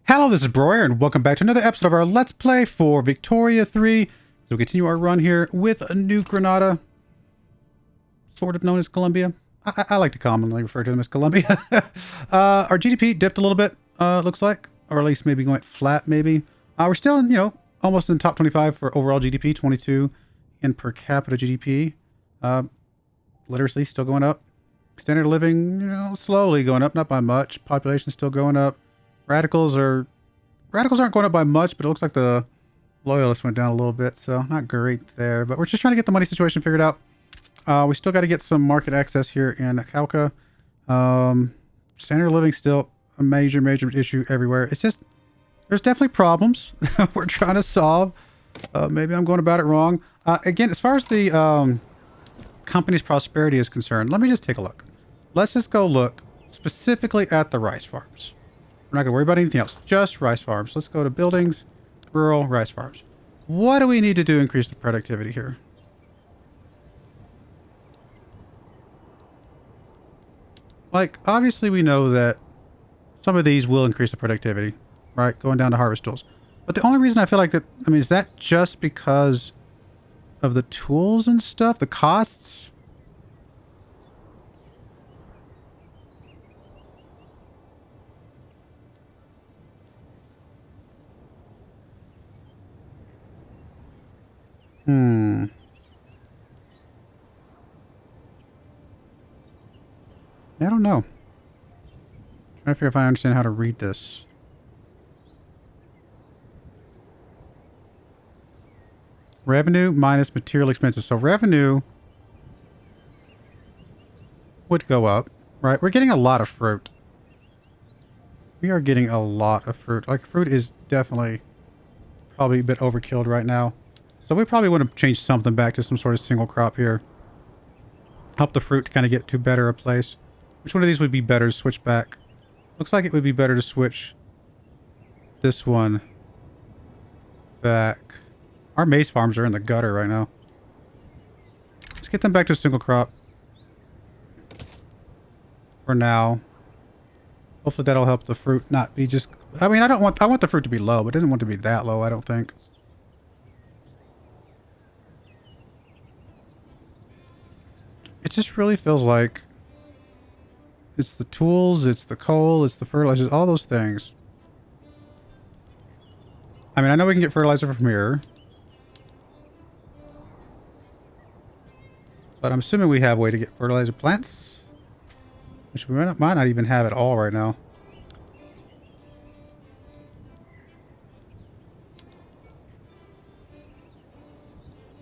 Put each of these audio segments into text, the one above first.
Hello, this is Broyar, and welcome back to another episode of our Let's Play for Victoria 3. So we continue our run here with a new Granada, sort of known as Colombia. I like to commonly refer to them as Colombia. Our GDP dipped a little bit, looks like, or at least maybe going flat, maybe. We're still in, almost in the top 25 for overall GDP, 22 in per capita GDP. Literacy still going up. Standard of living, slowly going up, not by much. Population still going up. Radicals aren't going up by much, but it looks like the loyalists went down a little bit, so not great there. But we're just trying to get the money situation figured out. We still got to get some market access here in Cauca. Standard of living still a major issue everywhere. It's just, there's definitely problems we're trying to solve. Maybe I'm going about it wrong. Again, as far as the company's prosperity is concerned, let me just take a look. Let's just go look specifically at the rice farms. We're not going to worry about anything else. Just rice farms. Let's go to buildings, rural, rice farms. What do we need to do to increase the productivity here? Like, obviously we know that some of these will increase the productivity, right? Going down to harvest tools. But the only reason I feel like that, is that just because of the tools and stuff? The costs? I don't know. Trying to figure if I understand how to read this. Revenue minus material expenses. So revenue would go up, right? We're getting a lot of fruit. We are getting a lot of fruit. Like, fruit is definitely probably a bit overkilled right now. So we probably would have changed something back to some sort of single crop here. Help the fruit to kind of get to better a place. Which one of these would be better to switch back? Looks like it would be better to switch this one back. Our maize farms are in the gutter right now. Let's get them back to a single crop. For now. Hopefully that'll help the fruit not be just... I want the fruit to be low, but it doesn't want to be that low, I don't think. It just really feels like it's the tools, it's the coal, it's the fertilizers, all those things. I know we can get fertilizer from here. But I'm assuming we have a way to get fertilizer plants. Which we might not even have at all right now.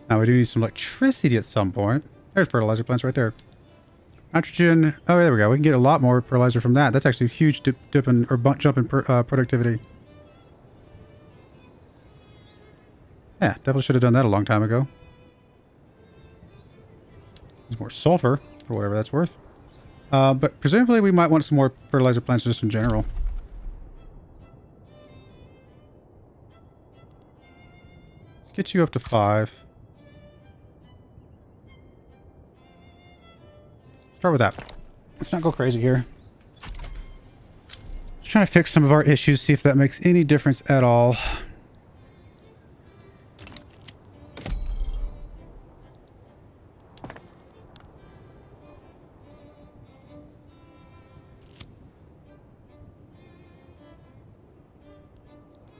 Now we do need some electricity at some point. There's fertilizer plants right there. Nitrogen. Oh, there we go. We can get a lot more fertilizer from that. That's actually a huge jump in productivity. Yeah, definitely should have done that a long time ago. There's more sulfur, for whatever that's worth. But presumably we might want some more fertilizer plants just in general. Let's get you up to 5. Start with that. Let's not go crazy here. Just trying to fix some of our issues, see if that makes any difference at all.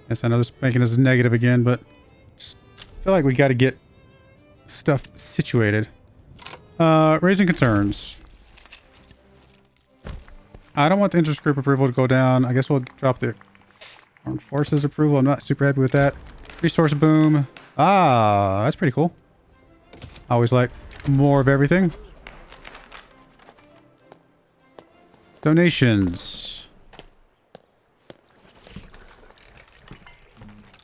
Yes, I know this is making us negative again, but just feel like we got to get stuff situated. Raising concerns. I don't want the interest group approval to go down. I guess we'll drop the armed forces approval. I'm not super happy with that. Resource boom. Ah, that's pretty cool. I always like more of everything. Donations.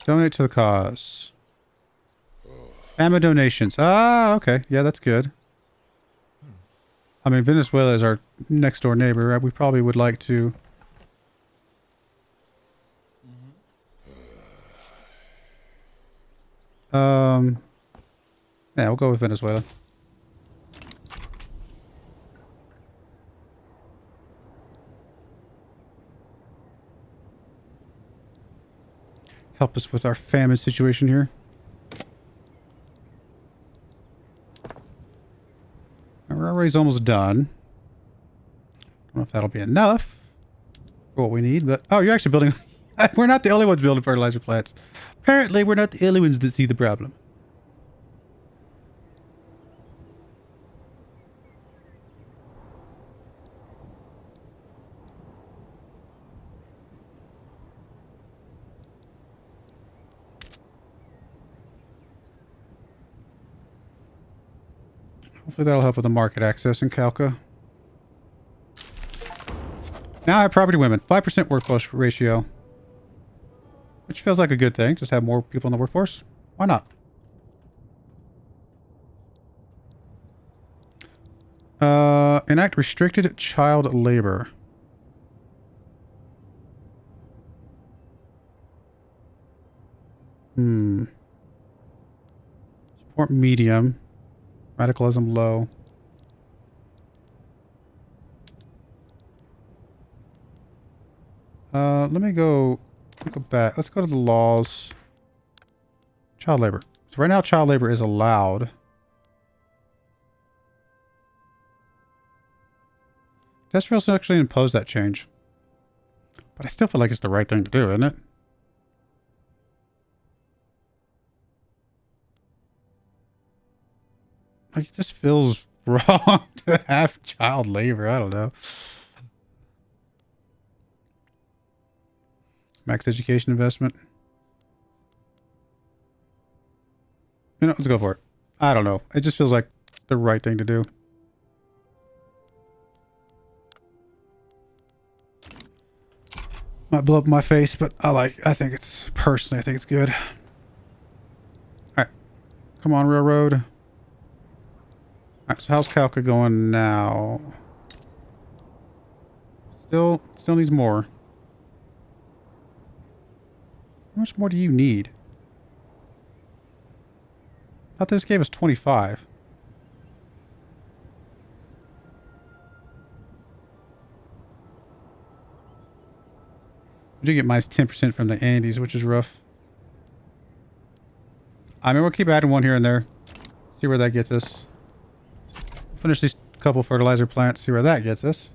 Donate to the cause. Ammo donations. Ah, okay. Yeah, that's good. Venezuela is our next door neighbor. Right? We probably would like to... Yeah, we'll go with Venezuela. help us with our famine situation here. Our railway's almost done. I don't know if that'll be enough for what we need, but... Oh, you're actually building... We're not the only ones building fertilizer plants. Apparently, we're not the only ones that see the problem. Hopefully that'll help with the market access in Calca. Now I have property women. 5% workforce ratio. Which feels like a good thing. Just have more people in the workforce. Why not? Enact restricted child labor. Support medium. Radicalism low. Let me go back. Let's go to the laws. Child labor. So right now child labor is allowed. Industrials actually impose that change. But I still feel like it's the right thing to do, isn't it? Like, it just feels wrong to have child labor. I don't know. Max education investment. You know, let's go for it. I don't know. It just feels like the right thing to do. Might blow up my face, but I think it's good. Alright. Come on, railroad. Alright, so how's Calca going now? Still needs more. How much more do you need? I thought this gave us 25. We do get minus 10% from the Andes, which is rough. I mean, we'll keep adding one here and there. See where that gets us. Finish these couple fertilizer plants, see where that gets us.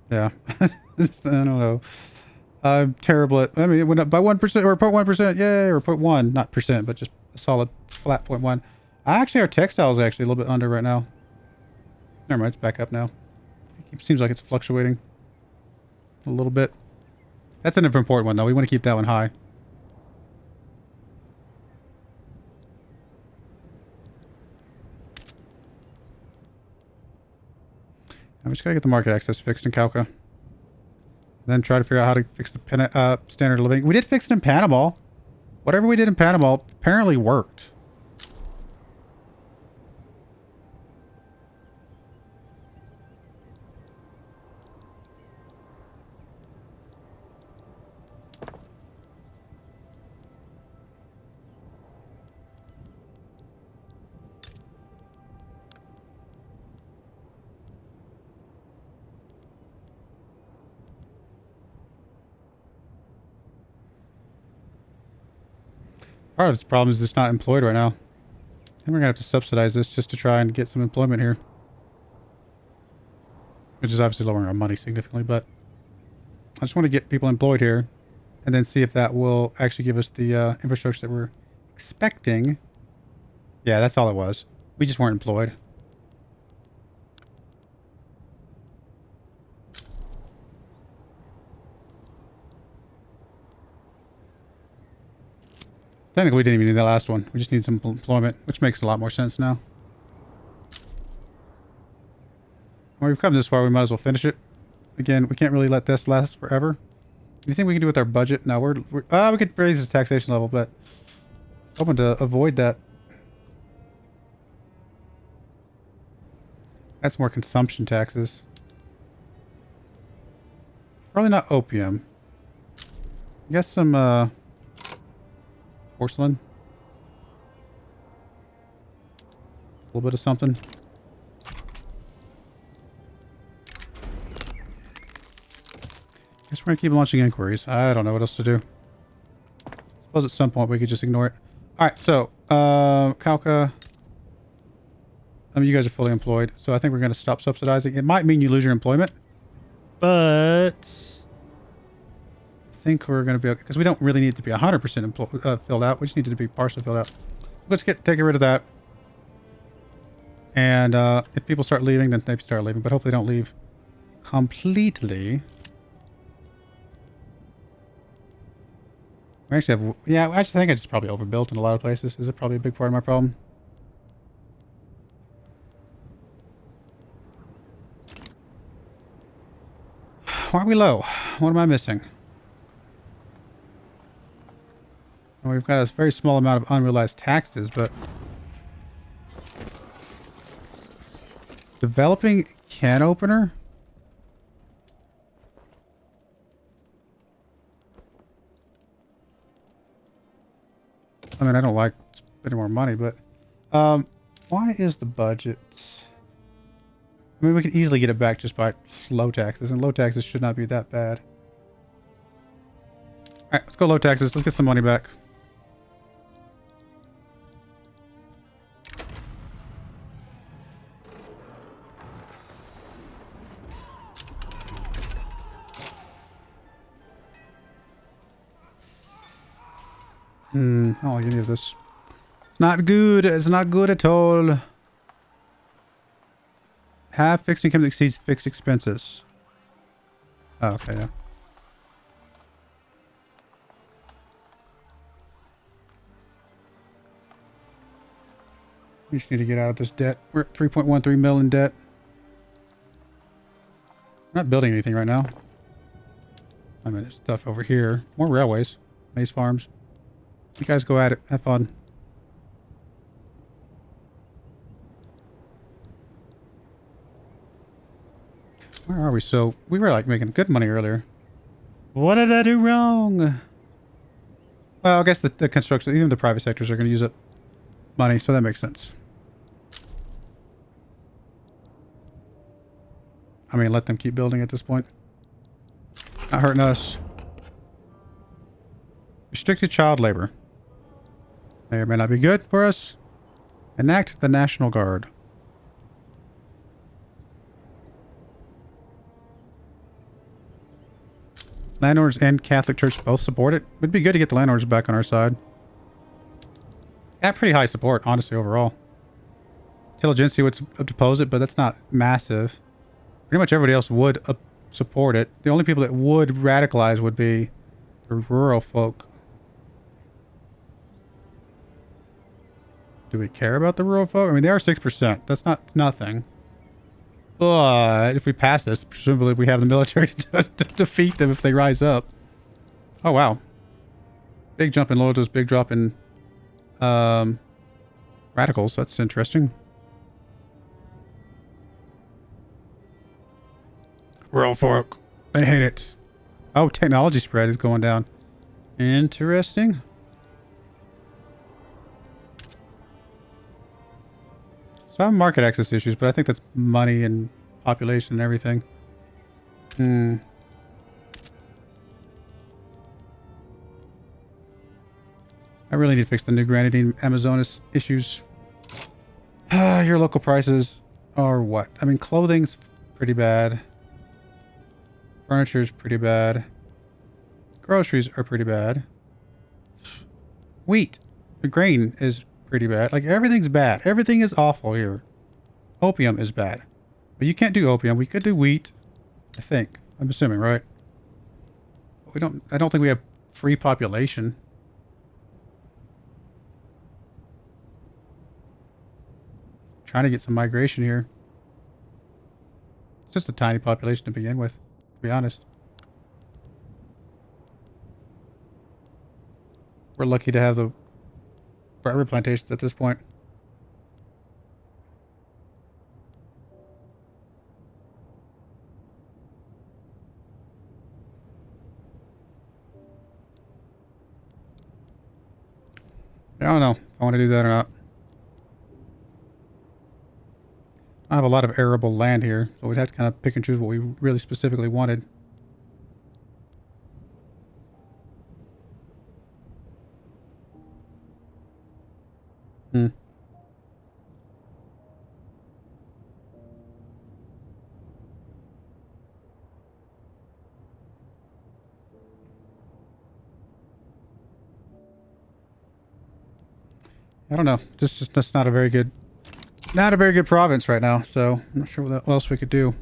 Yeah. I don't know. I'm terrible at... I mean, it went up by 1% or 0.1%. Yay, or 0.1. Not percent, but just a solid flat 0.1. Actually, our textile is actually a little bit under right now. Never mind, it's back up now. It seems like it's fluctuating a little bit. That's an important one, though. We want to keep that one high. I'm just gotta get the market access fixed in Calca. Then try to figure out how to fix the standard of living. We did fix it in Panama. Whatever we did in Panama apparently worked. Part of this problem is it's not employed right now. And we're gonna have to subsidize this just to try and get some employment here. Which is obviously lowering our money significantly, but I just want to get people employed here and then see if that will actually give us the infrastructure that we're expecting. Yeah, that's all it was. We just weren't employed. Technically, we didn't even need that last one. We just need some employment, which makes a lot more sense now. Well, we've come this far, we might as well finish it. Again, we can't really let this last forever. Anything we can do with our budget? No, we could raise the taxation level, but hoping to avoid that. That's more consumption taxes. Probably not opium. I guess some, porcelain. A little bit of something. Guess we're gonna keep launching inquiries. I don't know what else to do. Suppose at some point we could just ignore it. Alright, so, Calca. I mean, you guys are fully employed, so I think we're gonna stop subsidizing. It might mean you lose your employment. But I think we're gonna be okay, because we don't really need to be 100% filled out. We just need to be partially filled out. Let's take rid of that. And if people start leaving, then they start leaving. But hopefully they don't leave completely. We actually have... Yeah, I actually think I just probably overbuilt in a lot of places. Is it probably a big part of my problem? Why are we low? What am I missing? Well, we've got a very small amount of unrealized taxes, but... Developing can opener? I mean, I don't like spending more money, but... why is the budget... I mean, we could easily get it back just by low taxes, and low taxes should not be that bad. Alright, let's go low taxes. Let's get some money back. I don't like any of this. It's not good. It's not good at all. Have fixed income that exceeds fixed expenses. Oh, okay, yeah. We just need to get out of this debt. We're at 3.13 mil in debt. We're not building anything right now. I mean, there's stuff over here. More railways. Maize farms. You guys go at it. Have fun. Where are we? So, we were like making good money earlier. What did I do wrong? Well, I guess the construction, even the private sectors are going to use up money, so that makes sense. I mean, let them keep building at this point. Not hurting us. Restricted child labor. May or may not be good for us. Enact the National Guard. Landowners and Catholic Church both support it. It'd be good to get the landowners back on our side. Got pretty high support, honestly, overall. Intelligentsia would oppose it, but that's not massive. Pretty much everybody else would support it. The only people that would radicalize would be the rural folk. Do we care about the rural folk? I mean, they are 6%. That's not nothing. But if we pass this, presumably we have the military to defeat them if they rise up. Oh, wow. Big jump in loyalties, big drop in radicals. That's interesting. Rural folk. They hate it. Oh, technology spread is going down. Interesting. So I have market access issues, but I think that's money and population and everything. I really need to fix the New Granadine Amazonas issues. Your local prices are what? I mean, clothing's pretty bad. Furniture's pretty bad. Groceries are pretty bad. Wheat. The grain is pretty bad. Like, everything's bad. Everything is awful here. Opium is bad. But you can't do opium. We could do wheat. I think. I'm assuming, right? We don't... I don't think we have free population. Trying to get some migration here. It's just a tiny population to begin with, to be honest. We're lucky to have the rubber plantations at this point. I don't know if I want to do that or not. I have a lot of arable land here, so we'd have to kind of pick and choose what we really specifically wanted. Hmm. I don't know. That's not a very good, province right now. So I'm not sure what else we could do.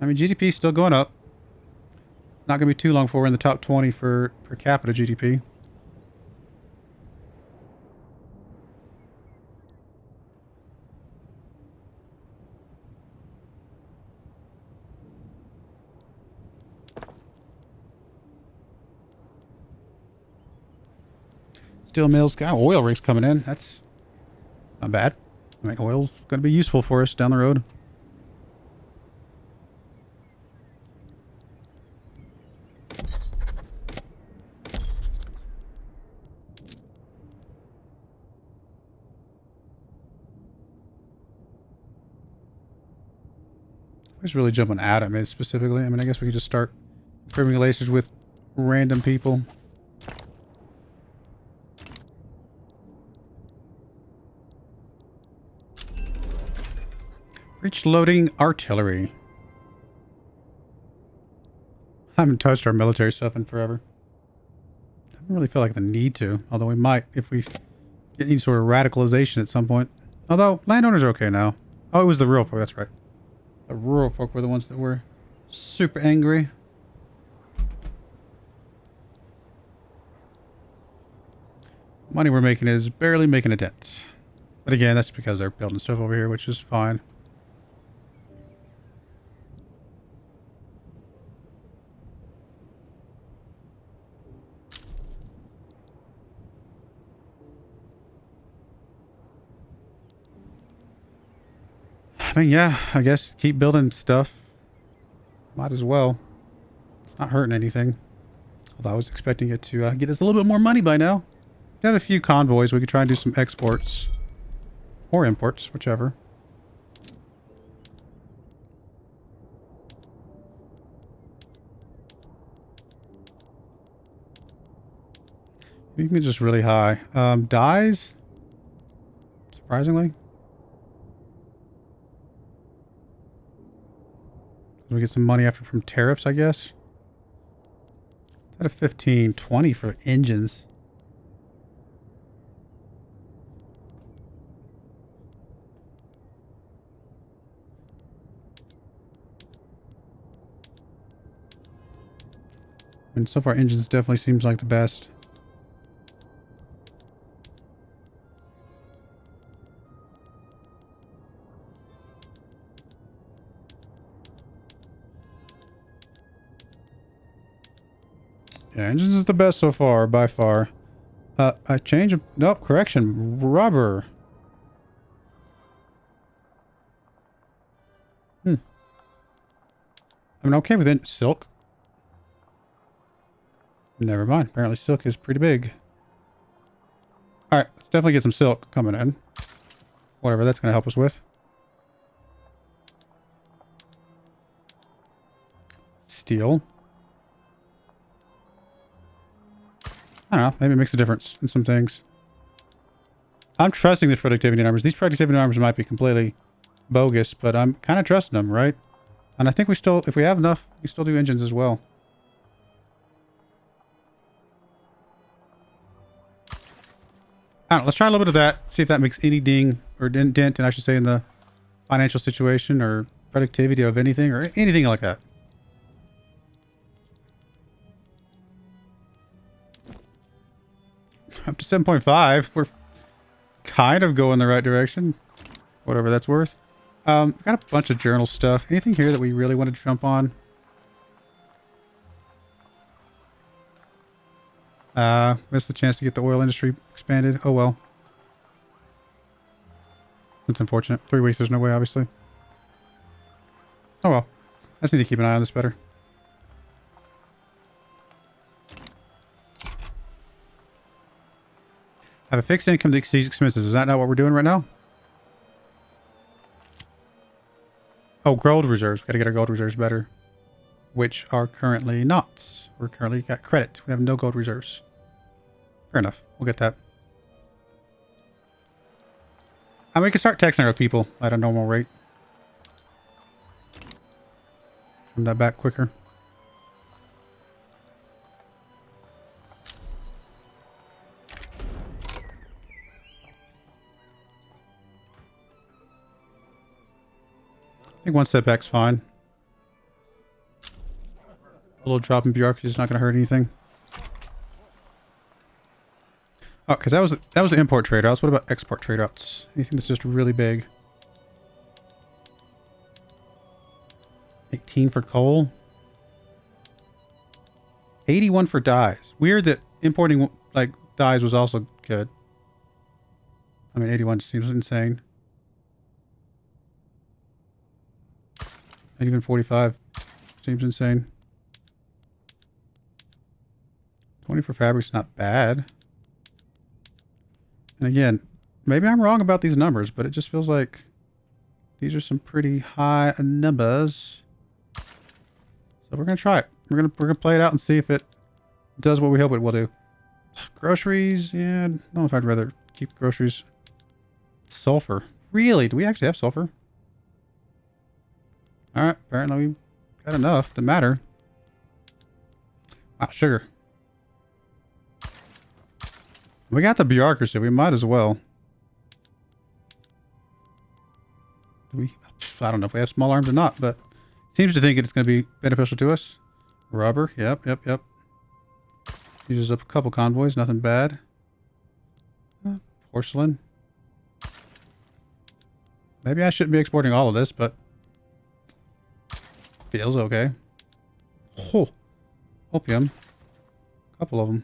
I mean, GDP is still going up. Not going to be too long before we're in the top 20 for per capita GDP. Steel mills, got oil rigs coming in. That's not bad. I mean, oil's going to be useful for us down the road. Who's really jumping at him specifically? I mean, I guess we could just start improving relations with random people. Breach loading artillery. I haven't touched our military stuff in forever. I don't really feel like the need to, although we might if we get any sort of radicalization at some point. Although, landowners are okay now. Oh, it was the rural folk, that's right. The rural folk were the ones that were super angry. Money we're making is barely making a dent. But again, that's because they're building stuff over here, which is fine. I mean, yeah, I guess keep building stuff. Might as well. It's not hurting anything. Although I was expecting it to get us a little bit more money by now. We have a few convoys. We could try and do some exports. Or imports, whichever. You can just really high. Dyes? Surprisingly. We get some money after from tariffs, I guess. At a 15, 20 for engines. And so far, engines definitely seems like the best. Yeah, engines is the best so far, by far. I change... Nope, correction. Rubber. I'm okay with it. Silk. Never mind. Apparently silk is pretty big. Alright, let's definitely get some silk coming in. Whatever that's going to help us with. Steel. I don't know. Maybe it makes a difference in some things. I'm trusting these productivity numbers. These productivity numbers might be completely bogus, but I'm kind of trusting them, right? And I think we still, if we have enough, we still do engines as well. I don't know. Let's try a little bit of that. See if that makes any ding or dent, and I should say, in the financial situation or productivity of anything or anything like that. Up to 7.5. We're kind of going the right direction. Whatever that's worth. Got a bunch of journal stuff. Anything here that we really wanted to jump on? Missed the chance to get the oil industry expanded. Oh well. That's unfortunate. 3 weeks, there's no way, obviously. Oh well. I just need to keep an eye on this better. Have a fixed income that exceeds expenses. Is that not what we're doing right now? Oh, gold reserves. Gotta get our gold reserves better. which are currently not. We're currently got credit. We have no gold reserves. Fair enough. We'll get that. And we can start texting our people at a normal rate. Come that back quicker. I think one setback's fine. A little drop in bureaucracy is not going to hurt anything. Oh, because that was the import trade routes. What about export trade routes? Anything that's just really big? 18 for coal. 81 for dyes. Weird that importing like dyes was also good. I mean, 81 seems insane. And even 45 seems insane. 20 for fabric's not bad. And again, maybe I'm wrong about these numbers, but it just feels like these are some pretty high numbers. So we're gonna try it. We're gonna play it out and see if it does what we hope it will do. Groceries, yeah, I don't know if I'd rather keep groceries. Sulfur. Really? Do we actually have sulfur? Alright, apparently we got enough to matter. Wow, sugar. We got the bureaucracy, we might as well. Do we? I don't know if we have small arms or not, but seems to think it's going to be beneficial to us. Rubber, yep. Uses up a couple convoys, nothing bad. Porcelain. Maybe I shouldn't be exporting all of this, but feels okay. Oh, opium. A couple of them.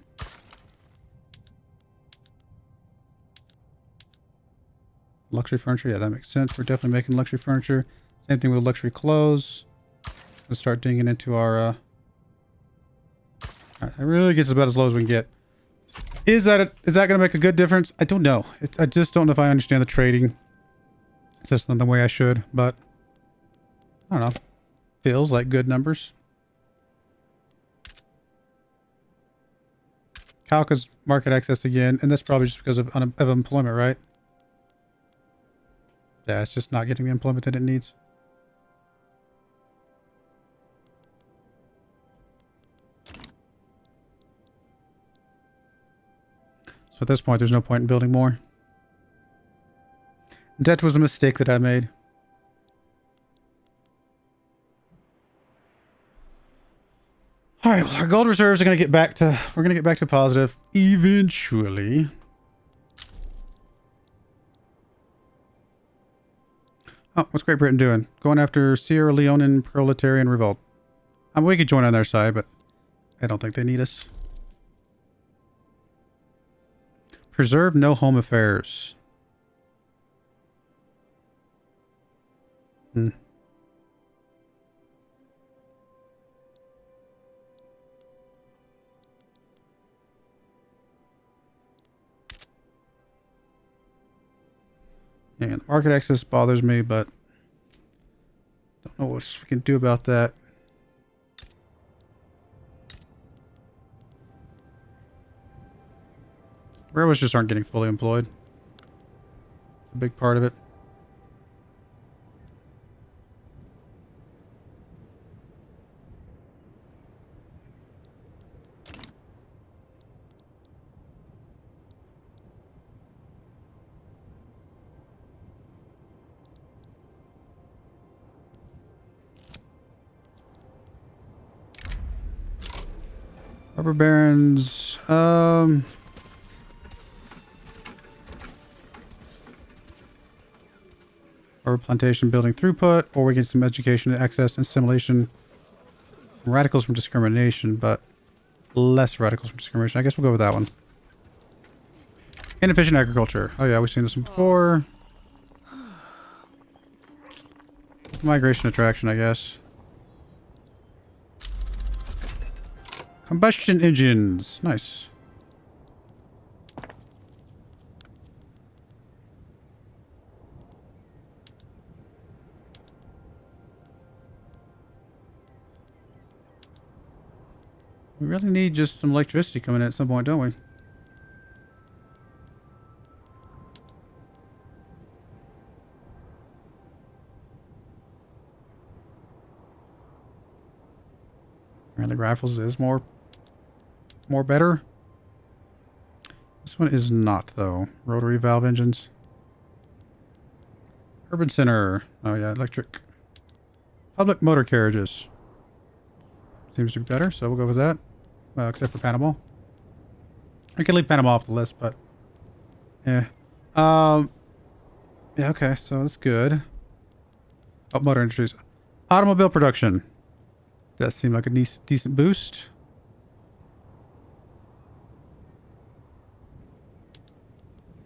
Luxury furniture, yeah, that makes sense. We're definitely making luxury furniture. Same thing with luxury clothes. Let's start digging into our... Alright, that really gets about as low as we can get. Is that going to make a good difference? I don't know. I just don't know if I understand the trading system the way I should, but I don't know. Feels like good numbers. Calca's market access again, and that's probably just because of employment, right? Yeah, it's just not getting the employment that it needs. So at this point, there's no point in building more. That was a mistake that I made. All right, well, our gold reserves are going to get back to... We're going to get back to positive eventually. Oh, what's Great Britain doing? Going after Sierra Leonean proletarian revolt. We could join on their side, but I don't think they need us. Preserve no home affairs. Yeah, the market access bothers me, but don't know what we can do about that. Railways just aren't getting fully employed. It's a big part of it. Rubber barons, rubber plantation building throughput, or we get some education, access, and assimilation. Radicals from discrimination, but less radicals from discrimination. I guess we'll go with that one. Inefficient agriculture. Oh yeah, we've seen this one before. Migration attraction, I guess. Combustion engines. Nice. We really need just some electricity coming in at some point, don't we? Apparently rifles is more better. This one is not, though. Rotary valve engines. Urban center. Oh yeah, electric. Public motor carriages. Seems to be better, so we'll go with that. Except for Panama. We can leave Panama off the list, but yeah. Yeah, okay, so that's good. Oh, motor industries. Automobile production. Does seem like a decent boost.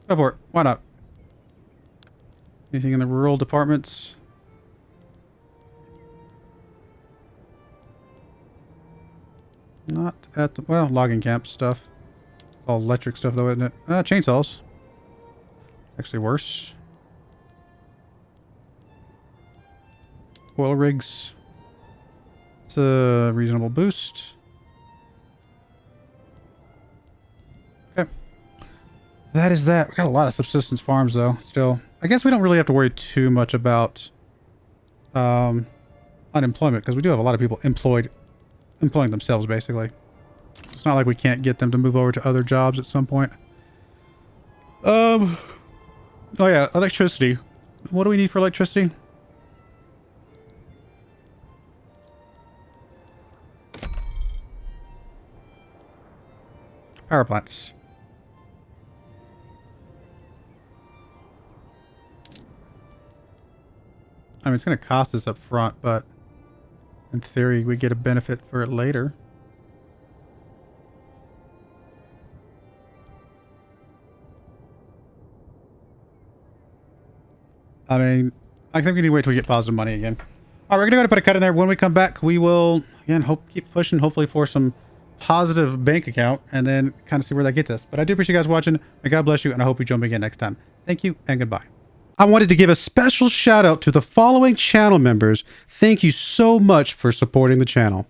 Go for it. Why not? Anything in the rural departments? Not at the... Well, logging camp stuff. All electric stuff, though, isn't it? Chainsaws. Actually worse. Oil rigs. It's a reasonable boost. Okay. That is that. We got a lot of subsistence farms, though, still. I guess we don't really have to worry too much about unemployment, because we do have a lot of people employing themselves, basically. It's not like we can't get them to move over to other jobs at some point. Oh yeah, electricity. What do we need for electricity? Power plants. I mean, it's going to cost us up front, but in theory, we get a benefit for it later. I mean, I think we need to wait till we get positive money again. All right, we're going to go ahead and put a cut in there. When we come back, we will, again, keep pushing, hopefully for some positive bank account, and then kind of see where that gets us. But I do appreciate you guys watching. May God bless you, and I hope you join me again next time. Thank you, and goodbye. I wanted to give a special shout out to the following channel members. Thank you so much for supporting the channel.